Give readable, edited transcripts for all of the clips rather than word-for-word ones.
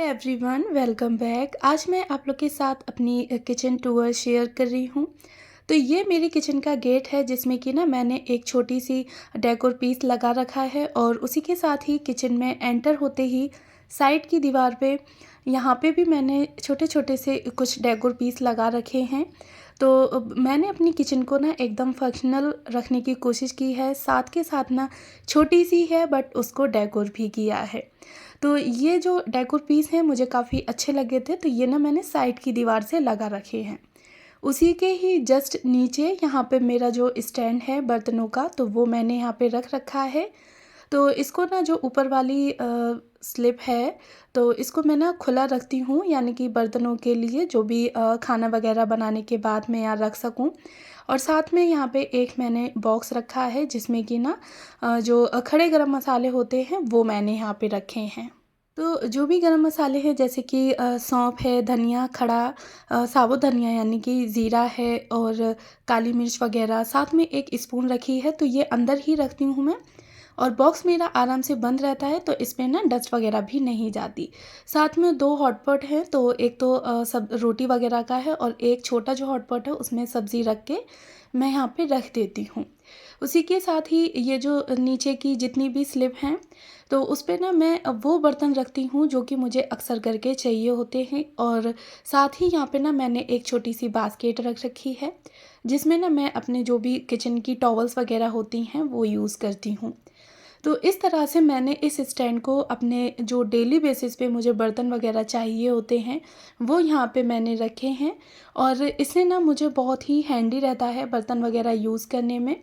Everyone, welcome back. आज मैं आप लोग के साथ अपनी किचन टूर शेयर कर रही हूँ। तो ये मेरी किचन का गेट है जिसमें कि ना मैंने एक छोटी सी डेकोर पीस लगा रखा है और उसी के साथ ही किचन में एंटर होते ही साइड की दीवार पे यहाँ पे भी मैंने छोटे छोटे से कुछ डेकोर पीस लगा रखे हैं। तो मैंने अपनी किचन को ना एकदम फंक्शनल रखने की कोशिश की है, साथ के साथ ना छोटी सी है बट उसको डेकोर भी किया है। तो ये जो डेकोर पीस हैं मुझे काफ़ी अच्छे लगे थे, तो ये ना मैंने साइड की दीवार से लगा रखे हैं। उसी के ही जस्ट नीचे यहाँ पे मेरा जो स्टैंड है बर्तनों का, तो वो मैंने यहाँ पे रख रखा है। तो इसको ना जो ऊपर वाली स्लिप है, तो इसको मैं ना खुला रखती हूँ, यानी कि बर्तनों के लिए जो भी खाना वगैरह बनाने के बाद मैं यहाँ रख सकूँ। और साथ में यहाँ पे एक मैंने बॉक्स रखा है जिसमें कि ना जो खड़े गरम मसाले होते हैं वो मैंने यहाँ पे रखे हैं। तो जो भी गरम मसाले हैं जैसे कि सौंफ है, धनिया खड़ा, साबुत धनिया यानी कि ज़ीरा है और काली मिर्च वगैरह, साथ में एक स्पून रखी है, तो ये अंदर ही रखती हूँ मैं। और बॉक्स मेरा आराम से बंद रहता है तो इसमें ना डस्ट वगैरह भी नहीं जाती। साथ में 2 हॉटपॉट हैं, तो एक तो सब रोटी वगैरह का है और एक छोटा जो हॉटपॉट है उसमें सब्ज़ी रख के मैं यहाँ पे रख देती हूँ। उसी के साथ ही ये जो नीचे की जितनी भी स्लिप हैं, तो उस पे ना मैं वो बर्तन रखती हूँ जो कि मुझे अक्सर करके चाहिए होते हैं। और साथ ही यहाँ पे ना मैंने एक छोटी सी बास्केट रख रखी है जिसमें ना मैं अपने जो भी किचन की टॉवल्स वगैरह होती हैं वो यूज़ करती हूँ। तो इस तरह से मैंने इस स्टैंड को अपने जो डेली बेसिस पे मुझे बर्तन वगैरह चाहिए होते हैं वो यहाँ पे मैंने रखे हैं। और इससे ना मुझे बहुत ही हैंडी रहता है बर्तन वगैरह यूज़ करने में।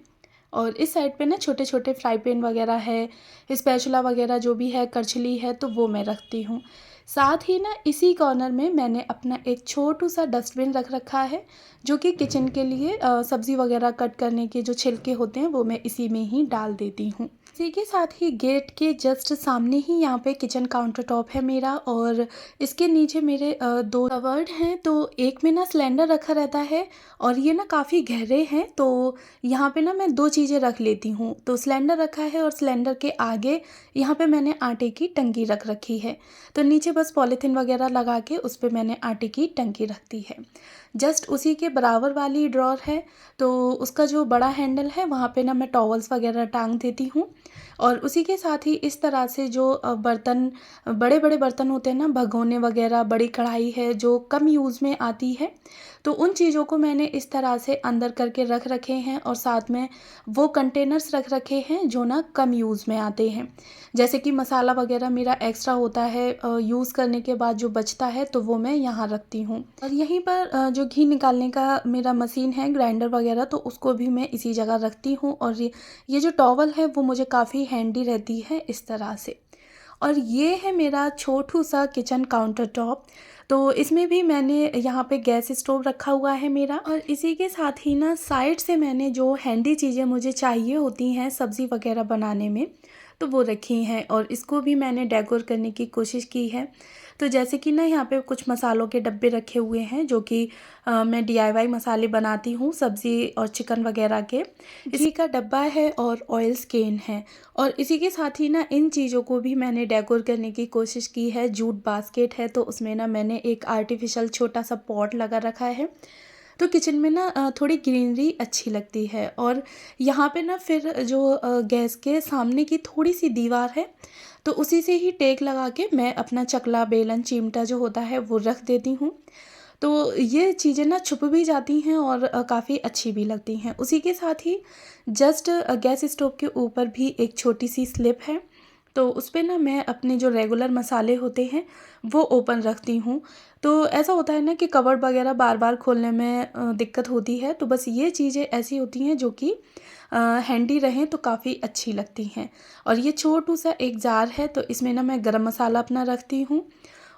और इस साइड पे ना छोटे छोटे फ्राई पैन वगैरह है, स्पैचुला वगैरह जो भी है, करछली है, तो वो मैं रखती हूँ। साथ ही ना इसी कॉर्नर में मैंने अपना एक छोटू सा डस्टबिन रख रखा है जो कि किचन के लिए सब्ज़ी वगैरह कट करने के जो छिलके होते हैं वो मैं इसी में ही डाल देती हूँ। इसी के साथ ही गेट के जस्ट सामने ही यहाँ पे किचन काउंटर टॉप है मेरा, और इसके नीचे मेरे 2 कवर्ड हैं। तो एक में ना सिलेंडर रखा रहता है और ये ना काफ़ी गहरे हैं, तो यहाँ पे ना मैं 2 चीज़ें रख लेती हूँ। तो सिलेंडर रखा है और सिलेंडर के आगे यहाँ पे मैंने आटे की टंकी रख रखी है। तो नीचे बस पॉलीथीन वगैरह लगा के उस पे मैंने आटे की टंकी रख दी है। जस्ट उसी के बराबर वाली ड्रॉर है, तो उसका जो बड़ा हैंडल है वहाँ पे ना मैं टॉवल्स वगैरह टांग देती हूँ। और उसी के साथ ही इस तरह से जो बर्तन, बड़े बड़े बर्तन होते हैं ना, भगोने वगैरह, बड़ी कढ़ाई है जो कम यूज़ में आती है, तो उन चीज़ों को मैंने इस तरह से अंदर करके रख रखे हैं। और साथ में वो कंटेनर्स रख रखे हैं जो ना कम यूज़ में आते हैं, जैसे कि मसाला वगैरह मेरा एक्स्ट्रा होता है यूज़ करने के बाद जो बचता है, तो वो मैं यहाँ रखती हूँ। और यहीं पर जो घी निकालने का मेरा मशीन है, ग्राइंडर वगैरह, तो उसको भी मैं इसी जगह रखती हूँ। और ये जो टॉवल है वो मुझे काफ़ी हैंडी रहती है इस तरह से। और ये है मेरा छोटू सा किचन काउंटर टॉप। तो इसमें भी मैंने यहाँ पे गैस स्टोव रखा हुआ है मेरा, और इसी के साथ ही ना साइड से मैंने जो हैंडी चीज़ें मुझे चाहिए होती हैं सब्ज़ी वगैरह बनाने में, तो वो रखी हैं। और इसको भी मैंने डेकोर करने की कोशिश की है। तो जैसे कि ना यहाँ पे कुछ मसालों के डब्बे रखे हुए हैं जो कि मैं DIY मसाले बनाती हूँ सब्ज़ी और चिकन वगैरह के। इसी का डब्बा है और ऑयल स्केन है। और इसी के साथ ही ना इन चीज़ों को भी मैंने डेकोर करने की कोशिश की है। जूट बास्केट है, तो उसमें ना मैंने एक आर्टिफिशियल छोटा सा पॉट लगा रखा है, तो किचन में ना थोड़ी ग्रीनरी अच्छी लगती है। और यहाँ पे ना फिर जो गैस के सामने की थोड़ी सी दीवार है, तो उसी से ही टेक लगा के मैं अपना चकला, बेलन, चिमटा जो होता है वो रख देती हूँ। तो ये चीज़ें ना छुप भी जाती हैं और काफ़ी अच्छी भी लगती हैं। उसी के साथ ही जस्ट गैस स्टोव के ऊपर भी एक छोटी सी स्लिप है, तो उस पे ना मैं अपने जो रेगुलर मसाले होते हैं वो ओपन रखती हूँ। तो ऐसा होता है ना कि कवर्ड वगैरह बार बार खोलने में दिक्कत होती है, तो बस ये चीज़ें ऐसी होती हैं जो कि हैंडी रहें तो काफ़ी अच्छी लगती हैं। और ये छोटू सा एक जार है, तो इसमें ना मैं गरम मसाला अपना रखती हूँ।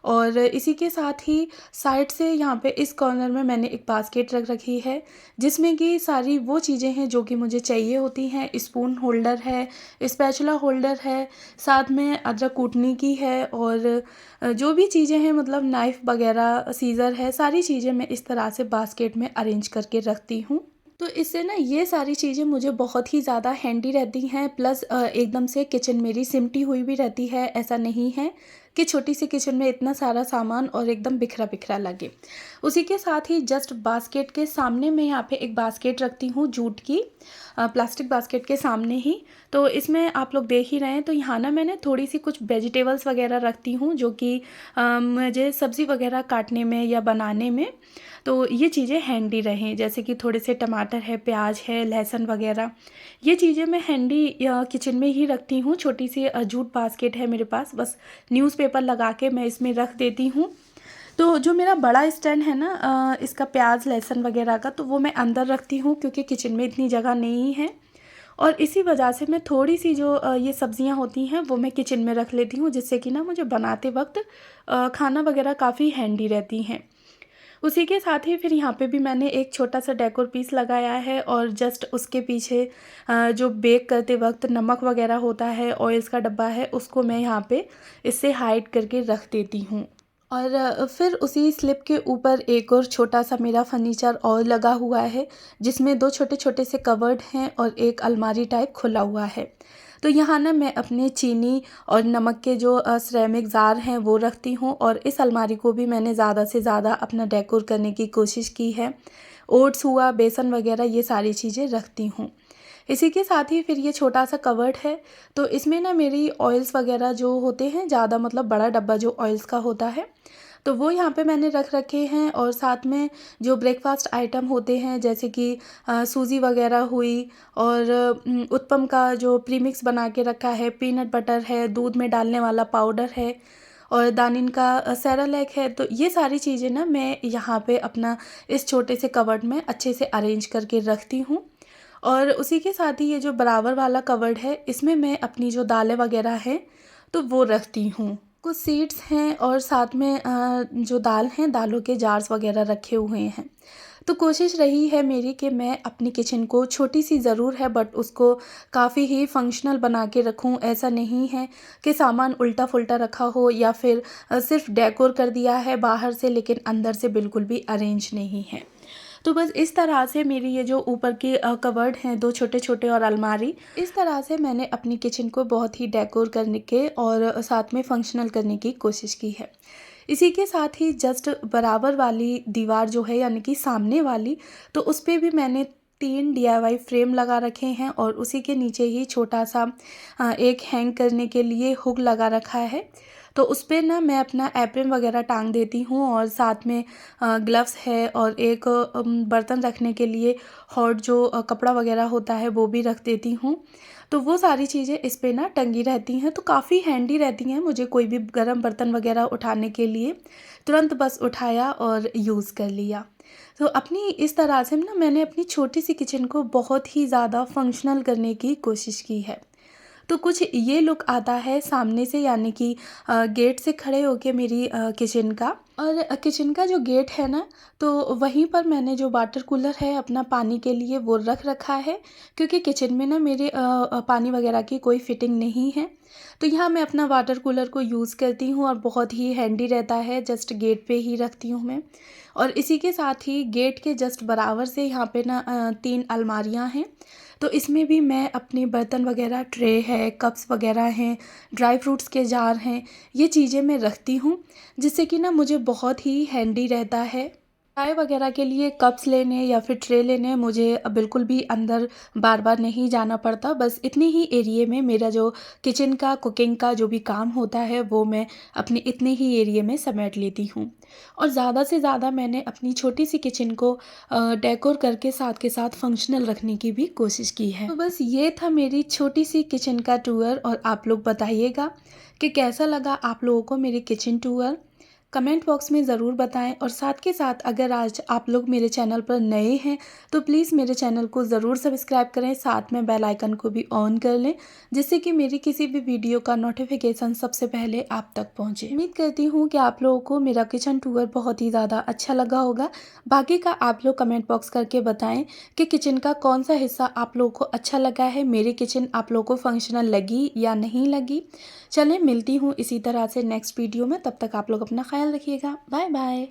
और इसी के साथ ही साइड से यहाँ पे इस कॉर्नर में मैंने एक बास्केट रख रखी है जिसमें कि सारी वो चीज़ें हैं जो कि मुझे चाहिए होती हैं। स्पून होल्डर है, स्पैचुला होल्डर है, साथ में अदरक कूटने की है, और जो भी चीज़ें हैं मतलब नाइफ़ वगैरह, सीज़र है, सारी चीज़ें मैं इस तरह से बास्केट में अरेंज करके रखती हूँ। तो इससे ना ये सारी चीज़ें मुझे बहुत ही ज़्यादा हैंडी रहती हैं, प्लस एकदम से किचन मेरी सिमटी हुई भी रहती है, ऐसा नहीं है। कि छोटी सी किचन में इतना सारा सामान और एकदम बिखरा बिखरा लगे। उसी के साथ ही जस्ट बास्केट के सामने मैं यहाँ पे एक बास्केट रखती हूँ जूट की, प्लास्टिक बास्केट के सामने ही। तो इसमें आप लोग देख ही रहे हैं, तो यहाँ ना मैंने थोड़ी सी कुछ वेजिटेबल्स वगैरह रखती हूँ जो कि मुझे सब्ज़ी वगैरह काटने में या बनाने में तो ये चीज़ें हैंडी रहें। जैसे कि थोड़े से टमाटर है, प्याज है, लहसुन वगैरह, ये चीज़ें मैं हैंडी किचन में ही रखती हूँ। छोटी सी जूट बास्केट है मेरे पास, बस न्यूज़पेपर लगा के मैं इसमें रख देती हूँ। तो जो मेरा बड़ा स्टैंड है ना इसका प्याज लहसुन वगैरह का, तो वो मैं अंदर रखती हूँ क्योंकि किचन में इतनी जगह नहीं है। और इसी वजह से मैं थोड़ी सी जो ये सब्जियां होती हैं वो मैं किचन में रख लेती हूँ, जिससे कि ना मुझे बनाते वक्त खाना वगैरह काफ़ी हैंडी रहती हैं। उसी के साथ ही फिर यहाँ पे भी मैंने एक छोटा सा डेकोर पीस लगाया है और जस्ट उसके पीछे जो बेक करते वक्त नमक वगैरह होता है, ऑयल्स का डब्बा है, उसको मैं यहाँ पे इससे हाइड करके रख देती हूँ। और फिर उसी स्लिप के ऊपर एक और छोटा सा मेरा फर्नीचर और लगा हुआ है, जिसमें 2 छोटे छोटे से कवर्ड हैं और एक अलमारी टाइप खुला हुआ है। तो यहाँ ना मैं अपने चीनी और नमक के जो सिरेमिक जार हैं वो रखती हूँ, और इस अलमारी को भी मैंने ज़्यादा से ज़्यादा अपना डेकोर करने की कोशिश की है। ओट्स हुआ, बेसन वगैरह, ये सारी चीज़ें रखती हूँ। इसी के साथ ही फिर ये छोटा सा कवर्ड है, तो इसमें ना मेरी ऑयल्स वगैरह जो होते हैं ज़्यादा, मतलब बड़ा डब्बा जो ऑयल्स का होता है, तो वो यहाँ पे मैंने रख रखे हैं। और साथ में जो ब्रेकफास्ट आइटम होते हैं जैसे कि सूजी वगैरह हुई, और उत्पम का जो प्रीमिक्स बना के रखा है, पीनट बटर है, दूध में डालने वाला पाउडर है, और दानिन का सेरेलैक है। तो ये सारी चीज़ें ना मैं यहाँ पे अपना इस छोटे से कवर्ड में अच्छे से अरेंज करके रखती हूँ। और उसी के साथ ही ये जो बराबर वाला कवर्ड है, इसमें मैं अपनी जो दालें वगैरह हैं तो वो रखती हूँ। कुछ सीड्स हैं और साथ में जो दाल हैं, दालों के जार्स वगैरह रखे हुए हैं। तो कोशिश रही है मेरी कि मैं अपनी किचन को, छोटी सी ज़रूर है बट उसको काफ़ी ही फंक्शनल बना के रखूं। ऐसा नहीं है कि सामान उल्टा फुल्टा रखा हो या फिर सिर्फ डेकोर कर दिया है बाहर से, लेकिन अंदर से बिल्कुल भी अरेंज नहीं है। तो बस इस तरह से मेरी ये जो ऊपर के कवर्ड हैं 2 छोटे छोटे और अलमारी, इस तरह से मैंने अपनी किचन को बहुत ही डेकोर करने के और साथ में फंक्शनल करने की कोशिश की है। इसी के साथ ही जस्ट बराबर वाली दीवार जो है, यानी कि सामने वाली, तो उस पे भी मैंने 3 DIY फ्रेम लगा रखे हैं, और उसी के नीचे ही छोटा सा एक हैंग करने के लिए हुक लगा रखा है। तो उस पे ना मैं अपना एप्रन वगैरह टांग देती हूँ, और साथ में ग्लव्स है, और एक बर्तन रखने के लिए हॉट जो कपड़ा वगैरह होता है वो भी रख देती हूँ। तो वो सारी चीज़ें इस पे ना टंगी रहती हैं, तो काफ़ी हैंडी रहती हैं। मुझे कोई भी गर्म बर्तन वगैरह उठाने के लिए तुरंत बस उठाया और यूज़ कर लिया। तो अपनी इस तरह से ना मैंने अपनी छोटी सी किचन को बहुत ही ज़्यादा फंक्शनल करने की कोशिश की है। तो कुछ ये लुक आता है सामने से, यानी कि गेट से खड़े होके मेरी किचन का। और किचन का जो गेट है ना, तो वहीं पर मैंने जो वाटर कूलर है अपना पानी के लिए वो रख रखा है, क्योंकि किचन में ना मेरे पानी वगैरह की कोई फिटिंग नहीं है। तो यहाँ मैं अपना वाटर कूलर को यूज़ करती हूँ, और बहुत ही हैंडी रहता है, जस्ट गेट पे ही रखती हूँ मैं। और इसी के साथ ही गेट के जस्ट बराबर से यहाँ पे ना 3 अलमारियाँ हैं, तो इसमें भी मैं अपने बर्तन वगैरह, ट्रे है, कप्स वगैरह हैं, ड्राई फ्रूट्स के जार हैं, ये चीज़ें मैं रखती हूँ, जिससे कि ना मुझे बहुत ही हैंडी रहता है। चाय वगैरह के लिए कप्स लेने या फिर ट्रे लेने मुझे बिल्कुल भी अंदर बार बार नहीं जाना पड़ता। बस इतने ही एरिए में मेरा जो किचन का, कुकिंग का जो भी काम होता है वो मैं अपने इतने ही एरिए में समेट लेती हूँ। और ज़्यादा से ज़्यादा मैंने अपनी छोटी सी किचन को डेकोर करके साथ के साथ फंक्शनल रखने की भी कोशिश की है। तो बस ये था मेरी छोटी सी किचन का टूर, और आप लोग बताइएगा कि कैसा लगा आप लोगों को मेरी किचन टूर। कमेंट बॉक्स में ज़रूर बताएं, और साथ के साथ अगर आज आप लोग मेरे चैनल पर नए हैं तो प्लीज़ मेरे चैनल को ज़रूर सब्सक्राइब करें, साथ में बेल आइकन को भी ऑन कर लें, जिससे कि मेरी किसी भी वीडियो का नोटिफिकेशन सबसे पहले आप तक पहुंचे। उम्मीद करती हूं कि आप लोगों को मेरा किचन टूर बहुत ही ज़्यादा अच्छा लगा होगा। बाकी का आप लोग कमेंट बॉक्स करके बताएँ कि किचन का कौन सा हिस्सा आप लोगों को अच्छा लगा है, मेरी किचन आप लोगों को फंक्शनल लगी या नहीं लगी। चलें, मिलती हूँ इसी तरह से नेक्स्ट वीडियो में, तब तक आप लोग अपना ख्याल रखिएगा। Bye bye.